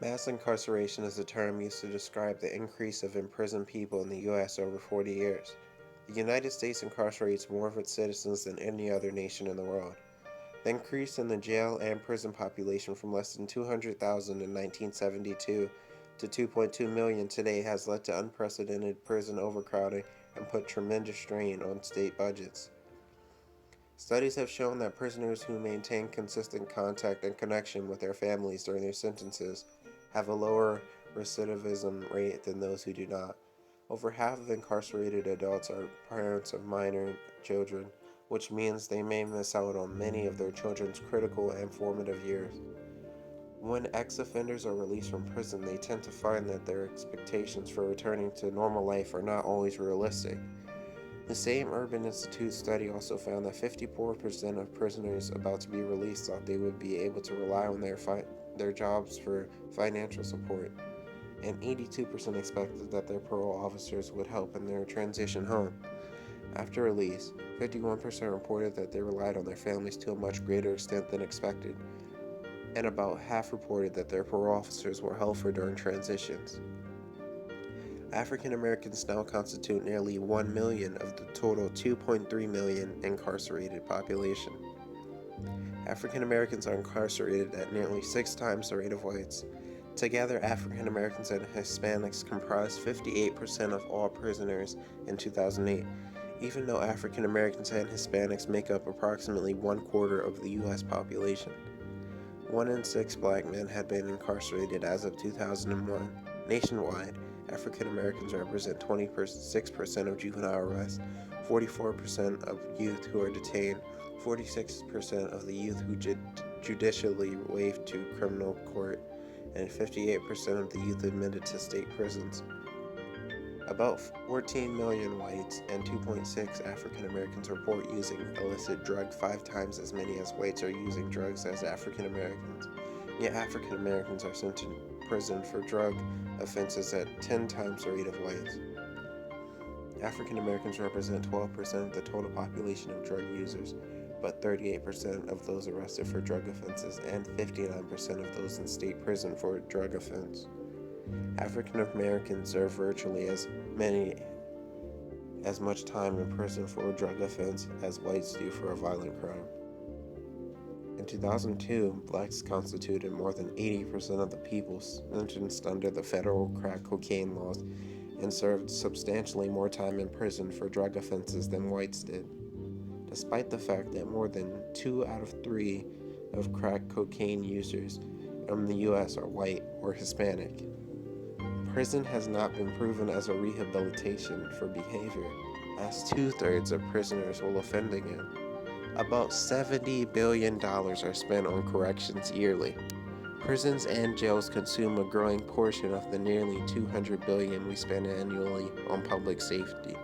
Mass incarceration is a term used to describe the increase of imprisoned people in the U.S. over 40 years. The United States incarcerates more of its citizens than any other nation in the world. The increase in the jail and prison population from less than 200,000 in 1972 to 2.2 million today has led to unprecedented prison overcrowding and put tremendous strain on state budgets. Studies have shown that prisoners who maintain consistent contact and connection with their families during their sentences have a lower recidivism rate than those who do not. Over half of incarcerated adults are parents of minor children, which means they may miss out on many of their children's critical and formative years. When ex-offenders are released from prison, they tend to find that their expectations for returning to normal life are not always realistic. The same Urban Institute study also found that 54% of prisoners about to be released thought they would be able to rely on their jobs for financial support, and 82% expected that their parole officers would help in their transition home. After release, 51% reported that they relied on their families to a much greater extent than expected, and about half reported that their parole officers were helpful during transitions. African Americans now constitute nearly 1 million of the total 2.3 million incarcerated population. African Americans are incarcerated at nearly 6 times the rate of whites. Together, African Americans and Hispanics comprised 58% of all prisoners in 2008, even though African Americans and Hispanics make up approximately 1/4 of the U.S. population. 1 in 6 black men had been incarcerated as of 2001. Nationwide, African Americans represent 26% of juvenile arrests, 44% of youth who are detained, 46% of the youth who judicially waived to criminal court, and 58% of the youth admitted to state prisons. About 14 million whites and 2.6 African Americans report using illicit drugs 5 times as many as whites are using drugs as African Americans. Yet African Americans are sent to prison for drug offenses at 10 times the rate of whites. African Americans represent 12% of the total population of drug users, but 38% of those arrested for drug offenses and 59% of those in state prison for a drug offense. African Americans serve virtually as much time in prison for a drug offense as whites do for a violent crime. In 2002, blacks constituted more than 80% of the people sentenced under the federal crack cocaine laws and served substantially more time in prison for drug offenses than whites did, despite the fact that more than 2 out of 3 of crack cocaine users in the U.S. are white or Hispanic. Prison has not been proven as a rehabilitation for behavior, as 2/3 of prisoners will offend again. About $70 billion are spent on corrections yearly. Prisons and jails consume a growing portion of the nearly $200 billion we spend annually on public safety.